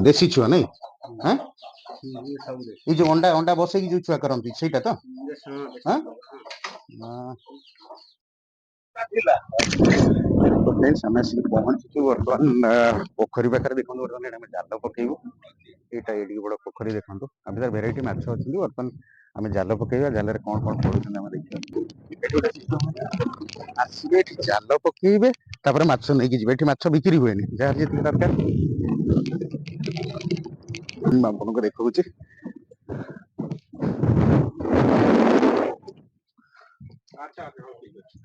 देसी छुआ नहीं हाँ ये जो अंडा अंडा बसे की जो छुआ करंती सेटा तो हां फ्रेंड्स हमें से पहुंचू वर्तमान पोखरी पाखरे देखो वर्तमान एटा जाल पकेबू एटा एडी बड़ पोखरी देखो अभी तार वेराइटी माछ अछि वर्तमान आम जाल पकेबा जाल रे कोन कोन पडुछन हम देखियो एटी गोटे सिस्टम आसीबे एटी जाल पकेबे तापर माछ नै कि जिबे एटी माछ बिक्री होएनी जहार जेति दरकार आपन को देखौछि अच्छा ठीक अछि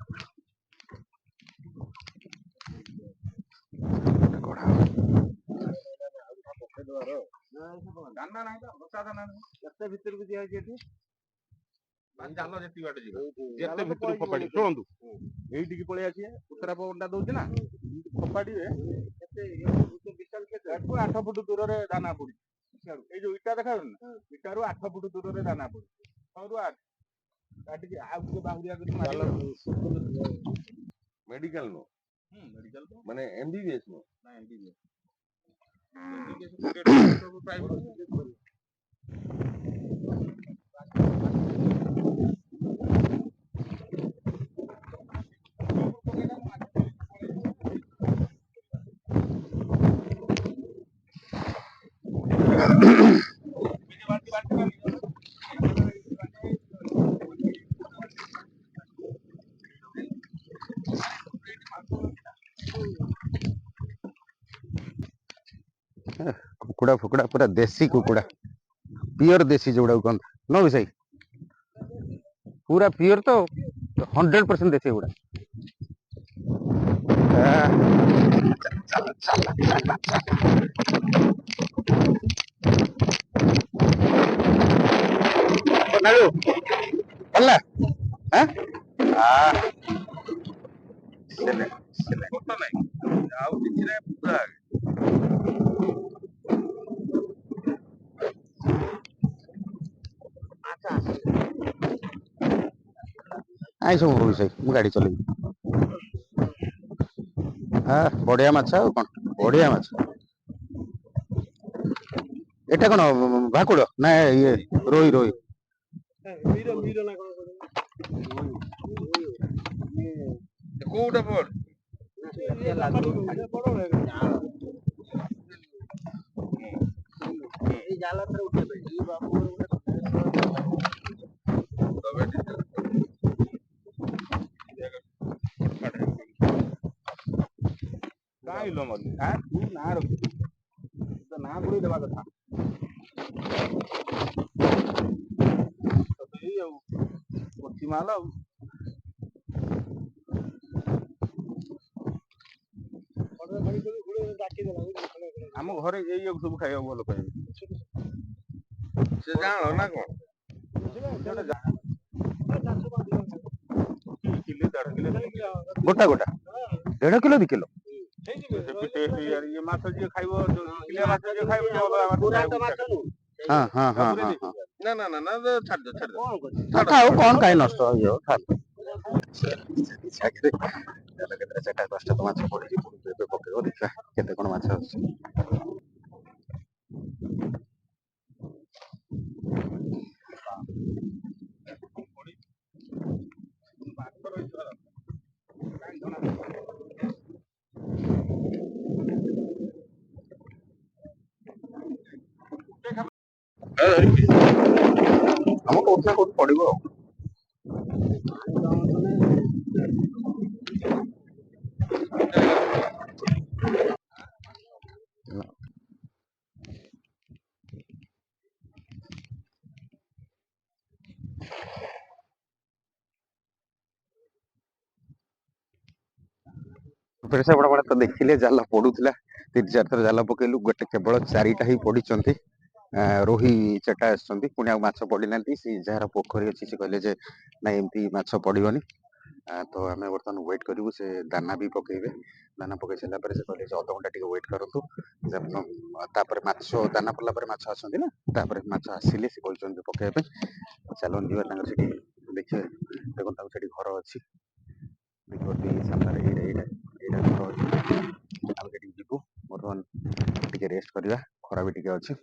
दाना नाही तो बसा दाना केते भीतर को दिया जेठी जाल जेती बाटे जीवा जेते भीतर फपाडी सुनंतु एइटी की पळे आछि उतरा अंडा दउछि ना फपाडी रे केते विशाल केते 8 फुट दूर रे दाना पड़ी ए जो इटा देखा ना इटा रो 8 फुट दूर रे दाना पड़ी 6 रो 8 काटी के आ के बाहुरिया करी मारी मेडिकल नो मेडिकल तो माने एमबीबीएस नो ना एमबीबीएस कुकुड़ा फुकुड़ा पूरा देसी कुकुड़ा प्योर देसी जोड़ा कौन नो विषय पूरा प्योर तो 100% देसी गुड़ा आई सब विषय मु गाड़ी चलेबी हाँ बढ़िया माछ कौन बढ़िया माछ एटा कौन भाकुड़ ना ये रोई रोई कोटा बोल लो मत हां तू ना रख तो ना गुड़ी देवा कथा तो ये कोठी माला हम घरे एई सब खाइयो बोल कहि से जानो ना कोन किलो 1.5 किलो गोटा गोटा 1.5 किलो 2 किलो ये माछ जे खाइबो जो किलो माछ जे खाइबो पूरा तो माछ नु हां हां हां ना ना ना ना छाड़ दे कौन खाओ कौन काई नष्ट हो खा छाकरे चला केतरा चटा पांचटा तो माछ पड़ी पे पकेबो देखा केते कोन माछ अछि हम कोठना कोठ पड़िबो से बड़ा बड़ा तो देखिले जाल पड़ूला 3-4 थर जाल पकेलु गोटे केवल 4टा ही पड़ी रोही 4टा आसुँच पुणी माछ पड़ी ना जार पोखरी अच्छी से कहले जे ना एमती माछ पड़ोनी तो आम बर्तमान वेट करूँ से दाना भी पकेबे दाना पकई सारापर से कहले अध घंटा टे वेट करूँ माछ दाना पड़ला माछ आसती ना माछ आसिले से कहते पकेबे चलन जीवा देखिए देखो से घर अच्छी देखिए सामने घर अच्छी जीवु बर्तमान टे रेस्ट करवा खरा भी टे अच्छे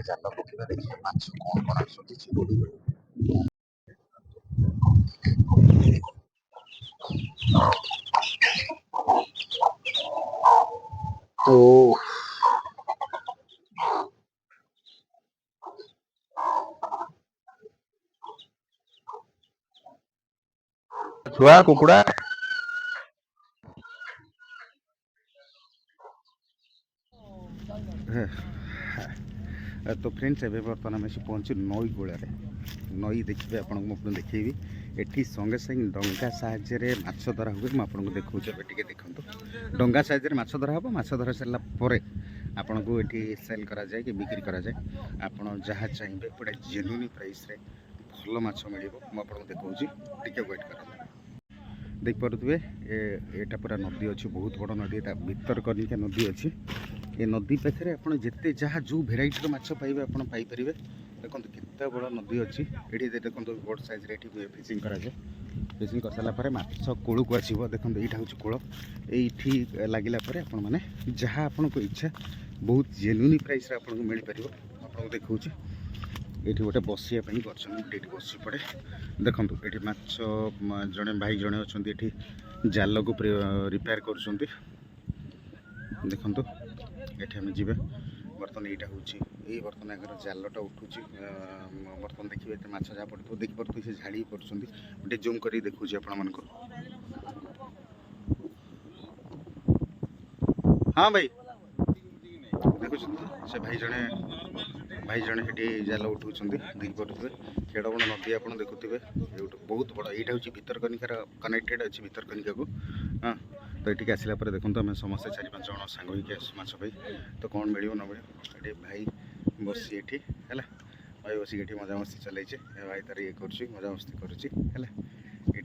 जाल पकेबा देखिए माछ कौन कौन आसुँच तो छुआ कुकुड़ा तो फ्रेंड्स एवं बर्तमान आम पहुँचु नई कूल नई देखिए आपको देखेबी एटी संगे संगे डंगा साहाय्य माछ धरा हुए मुझे देखा टे देखो डंगा साहाय्य माछ धरा हम माछ धरा सारापर आपन को ये सेल करा जाए कि बिक्री करा जाए आप जहाँ चाहिए पूरा जेन्युइन प्राइस रे भल माछ मिल मुझे देखा टे वेट कर देख पारे यहाँ पूरा नदी अच्छी बहुत बड़ नदी भितरकनिका नदी अच्छी ये नदी पाखे आप जिते जहाँ जो भेराइटर माछ पाइबे आप पाइपर देखो केते बड़ नदी अच्छी ये देखो बोट साइज ये फिशिंग कराए फिशिंग कर सारापर माछ कूल को आसो देखो यहाँ हूँ कूल ये लगिला आप जहाँ आपन को इच्छा बहुत जेन्युइन प्राइस आपको मिल पार आपको देखा ये गोटे बसापी कर बस पड़े देखो ये माछ जड़े भाई जड़े अच्छा ये जाल को रिपेयर कर देखो ये आम जी बर्तमान यहाँ हूँ बर्तमान आगे जालटा उठू बर्तमान देखिए माछ जहाँ पड़े देखिए से झाड़ी पड़े गोटे जूम कर देखुची आपण हाँ भाई देखुच से भाई जड़े ये जाल उठाऊ देखिपे केड़ बड़ नदी आप देखुवे बहुत बड़ा यहाँ हूँ भितरकनिकार कनेक्टेड अच्छी भितरकनिका को हाँ तो ये आसला देखो आम समस्त 4-5 जन सांग होश पाई तो कौन मिल न मिले ये भाई बसी ये है भाई बस ये मजामस्ती चलैचे भाई तार ये कर मजामस्ती करें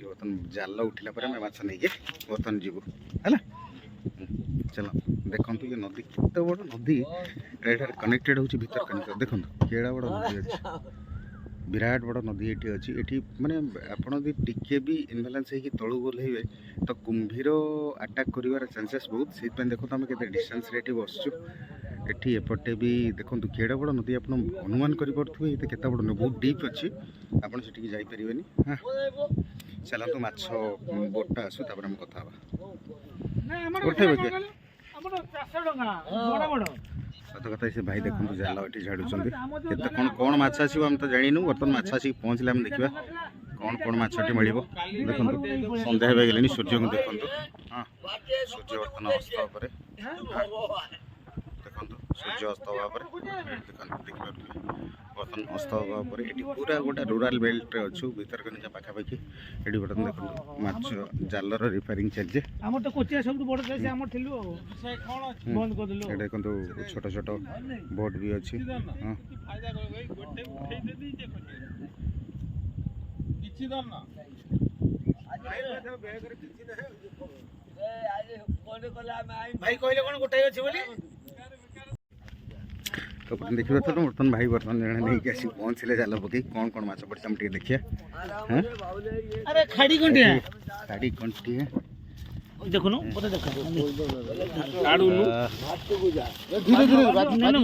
बर्तमान जाल उठिला माछ नहीं बर्तमान जीवु है चलो देखो ये नदी कितना बड़ नदी कनेक्टेड होची भितरकनिका देखो केड़ा बड़ नदी अच्छी विराट बड़ नदी ये अच्छी ये माने आपड़ टिके भी इनबालांस होगी तलू बोलेबे तो कुंभीर अटैक कर चांसेस बहुत से देखो आम के डिस्टेंस रे बसचु ये एपटे भी देखो केड़ा बड़ नदी आप अनुमान करें ये केत बड़ बहुत डीप अच्छी आपड़ से जापरेनि हाँ चलतु माछ बोटा आसू आम कथा सत कथा से भाई देखो जाल ये झाड़ू कौन कौन माछ आसो आम तो जानू बर्तमान माछ आसिक पहुँचले आम देखा कौन कौन माछटी मिल देखो सन्ध्या होगा सूर्य को देखो हाँ सूर्य बर्तमान अस्त पर देखो सूर्य अस्त होगा देखिए बर्तमान अस्त होगा ये पूरा गोटे रूराल बेल्ट अच्छु भितरकनिका पाखापाखि ये बर्तमान देखो माछ जालर रिपेयरिंग चलছে देखो छोट छोट बोट भी अच्छी हाँ भाई कहले कौन गोटाई अच्छी बोली तो देखिए तो बर्तमान भाई बर्तमान जड़े नहीं आसी पहुँचले जाल पकई कौन कौन माछ पड़े टे देखिए अरे खाड़ी कंटिया देखो धीरे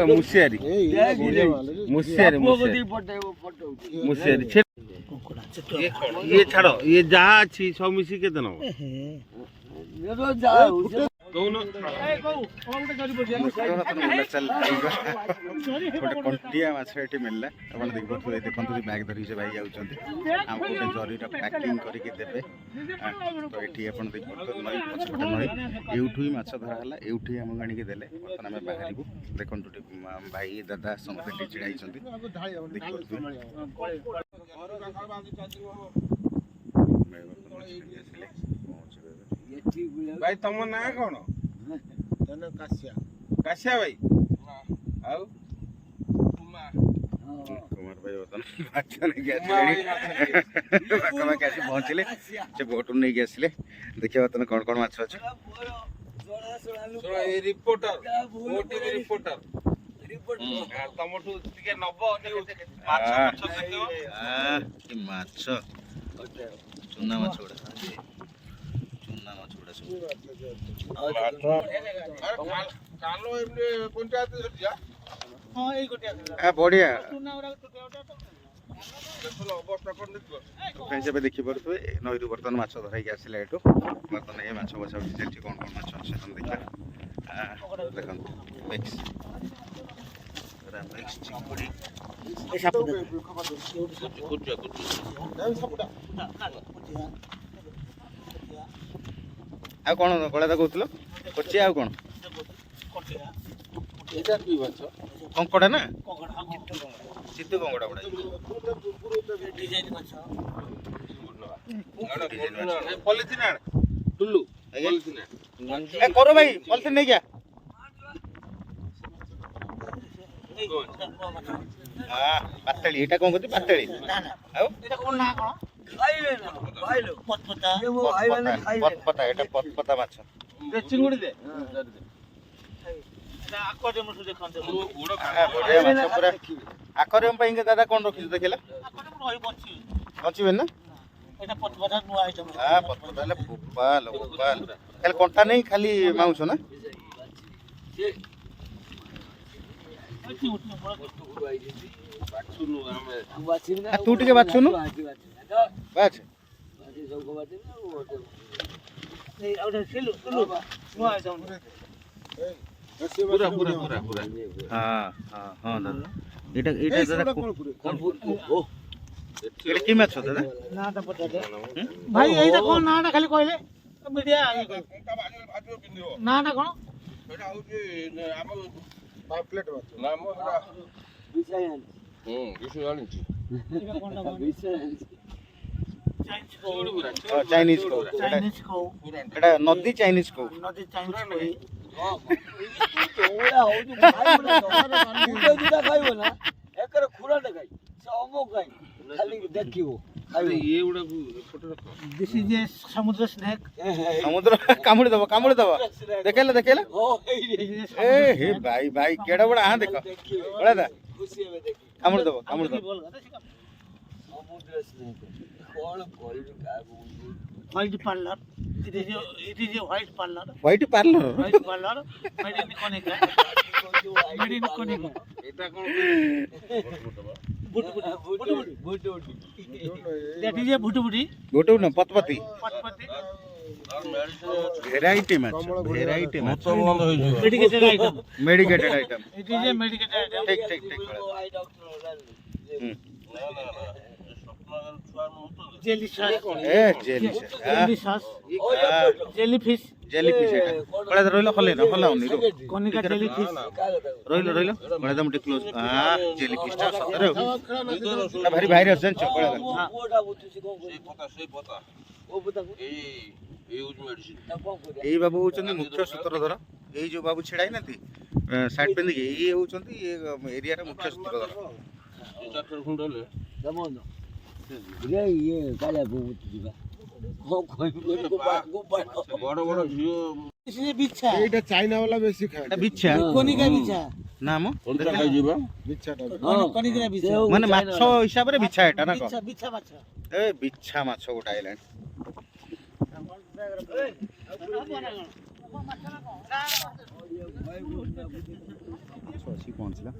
मुसियारी ये छाड़ ये जहाँ अच्छी सब मिसी के देना कंटिया माछ ये मिलला आप देखो बैग धरी से भाई आमको गोटे जरीटा पैकिंग करके देवे तो ये आप देखो नई पछपटे नई यूठू ही माछ धरा है यूठी आम आनिक देले बर्तमान आम बाहर देखो भाई दादा समस्त छिड़ा भाई तुम ना कौन କାଶିଆ काशिया भाई ଆଉ कुमार भाई बर्तन माछ नहीं पाखा आसी पहुँचले से बोट नहीं आसिले देखिए बर्तन कौन कौन माछ अच्छे रिपोर्टर ओटीवी रिपोर्टर तमठू टिके नब माछ माछ देखियो माछ चुना माछ गुड़ा सब कालो एमने पंचायत दिया ହଁ ଏଇ ଗୋଟିଆ बढ़िया ଟୁନା ଗୁଡା ଟୁଟିଆ ଟୁଟିଆ देखलो अवस्था कोन देखो फ्रेंड्स एबे देखि पड़थबे नईरु बर्तन माछ धराई आसिला एटो बर्तन ए माछ बसा चलछि कोन कोन माछ अछि हम देखा देखन मिक्स मिक्स चिंगुड़ी ଏ ସାପ कुटिया आ कोन कोला दा कहतलो कोची आ कोन एटा की माछ कंकड़ा ना କଙ୍କଡା चित्तू कंकड़ा बड़ा ଡିଜାଇନ ମାଛ पॉलिथिन आण टुल्लू पॉलिथिन ए करो भाई पॉलिथिन नहीं क्या हां पातळी एटा कोन कहती पातळी ନା ନା आउ ଏଟା କୋନ ନା କଣ ଖାଇବେ ନା ଖାଇलो ପତପତା पतपता एटा पतपता माछ दे चिंगुडी दे ଏଟା ଆକ୍ୱାରିୟମ ରୁ ଦେଖନ୍ତି गोड़ बढ़िया माछ पूरा आक्वारियम पाइंगे दादा कोन रखिस देखिला ଆକ୍ୱାରିୟମ ରହି ବଞ୍ଚି पहुंचबे ना ଏଟା ପତପତା ନୂଆ ଆଇଟମ हां पतपता ले भोपाल खाली कंटा नहीं खाली माउस ना तू टिके बाछुनु बाछ पूरा हां हां हां दादा एटा एटा दादा एटा की माछ दादा ନାଟା ପଚାରେ ଭାଇ ଏଇଟା କଣ ନାଟା ଖାଲି କହିଲେ ମିଡିଆ ନାଟା କଣ ଏଟା ହଉଛି ଆମ ପାମ୍ପଲେଟ୍ ମାଛ ନାମ ଏଟା ବିଷୟ ଜାଣିଛି ଏଇଟା କଣଟା चाइनीज को ଚାଇନିଜ କଉ एटा नदी चाइनीज को ନଦୀ ଚାଇନିଜ କଉ ये ଗୁଡାକୁ ଫଟୋ ରଖ दिस इज ए समुद्र स्नेक समुद्र कामुड़ी दबा देखेला ए हे भाई भाई केड़ा बड़ा हां देखो बड़ा दा कामुड़ी दबा white parlour it is a white parlour white parlour white parlour made in Kanika এটা কোন दैट इज ए भुटभुटी गोटो न पतपति पटपटी वैरायटी माछ ବନ୍ଦ ହେଇଯିବ medicated item medicated item it is a medicated item ठीक जेली सॉस ए जेली सॉस जेली फिश एटा बड़ा रोइलो खले न खलाउनी रो कनिका जेली फिश रोइलो बड़ा दम टे क्लोज हां जेली फिश ता सतरे ना भारी भाइरस जान बड़ा ସେ ପତା ଏଇ ୟୁଜ ମେଡିସିନ एई बाबू होचंदी मुख्य सूत्रधर एई जो बाबू छिड़ाई नथी साइड पे देखि एई होचंदी ए एरिया रे मुख्य सूत्रधर ଚାର୍ଟର ଖଣ୍ଡ ହେଲେ ବଡ ବଡ ଝିଅ इसलिए बिच्छा এইটা চাইনা वाला বেশি খায় एटा बिच्छा कनिका बिच्छा नाम କୋନଟା ଖାଇଯିବା বিচ্ছাটা कनिका बिच्छा माने माछ हिसाब रे बिच्छा एटा ना को बिच्छा बिच्छा माछ ए बिच्छा माछ गोटा आइलान अच्छी पहुँचला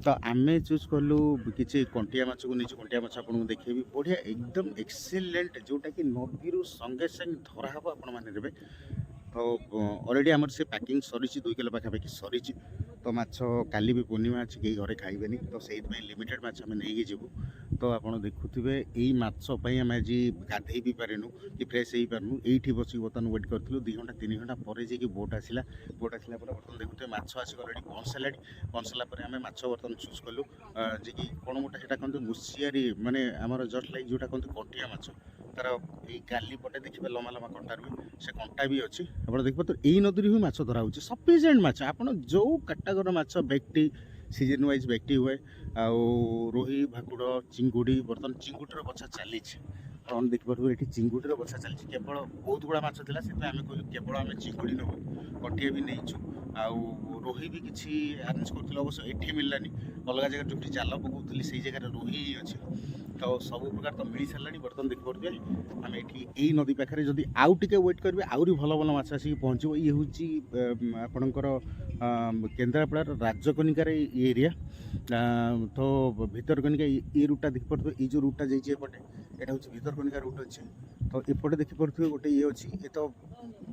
तो आम चूज कलु किसी कंटिया माछ को नहीं कंटिया माछ आपको देखेबी बढ़िया एकदम एक्सीलेंट जोटा कि नदी संगे संगे धरा हम आपने तो ऑलरेडी आमर से पैकिंग सरी 2 किलो पाखापाखि सरी तो माछ काली भी पूर्णिमा अच्छी कहीं घरे खाइबेनी तो से लिमिटेड माछ आम नहीं जीवु तो आपड़ देखुवे यही माछपाई आम आज गाधे भी पारेनु कि फ्रेश हो पारनु ये बस बर्तमान वेट करूँ 2 घंटा 3 घंटा पर जी बोट आसला बर्तमान देखुए माछ आसिक पहुँचला पहुँचला आम माछ बर्तमान चूज कलु जे कि कौन गोटा से कहते मुसियारी माने आमर जस्ट लाइक जोटा कहते कंटिया माछ तार ये गाली पटे देखिए लम्बा लम्बा कंटा रुए से कंटा भी अच्छी आप देखिए तो यही नदी ही माछ धरा होची सफिसीएंट माछ आप जो काटागर माछ बेक्टी सीजन वाइज बेक्टी हुए आउ रोही भाकुड़ चिंगुड़ी बर्तमान चिंगुड़ीर बछा चली आप देखिए ये चिंगुड़ीर बछा चली केवल बहुत गुड़ा माछ था से आम कहूँ केवल आम चिंगुड़ी नबू कटिया भी नहींचु आउ रोही भी किसी आरेंज कर अवश्य ये मिललानी अलग जगह जो जाल पकाउली से जगह रोही ही अच्छी तो सब प्रकार तो मिल सारे बर्तमान देखिए आम ये नदी पाखे जब आउ टे वेट करेंगे आहरी भल भल माछ आसिक पहुँचो ये हूँ आपणकर केन्द्रापड़ार राजकनिकार एरिया तो भितरकनिका ये रूटा देखिए ये जो रूटा जाइए एपटे यहाँ हूँ भितरकनिका रूट अच्छे तो एपटे देखिपे गोटे ये अच्छी ये तो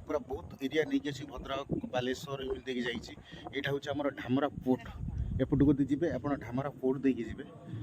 पूरा बहुत एरिया नहीं अच्छी भद्रक बालेश्वर एमती जाइए यहाँ हूँ आम ढामरा पोर्ट एपटू जी आप ढामरा पोर्ट देखिए जी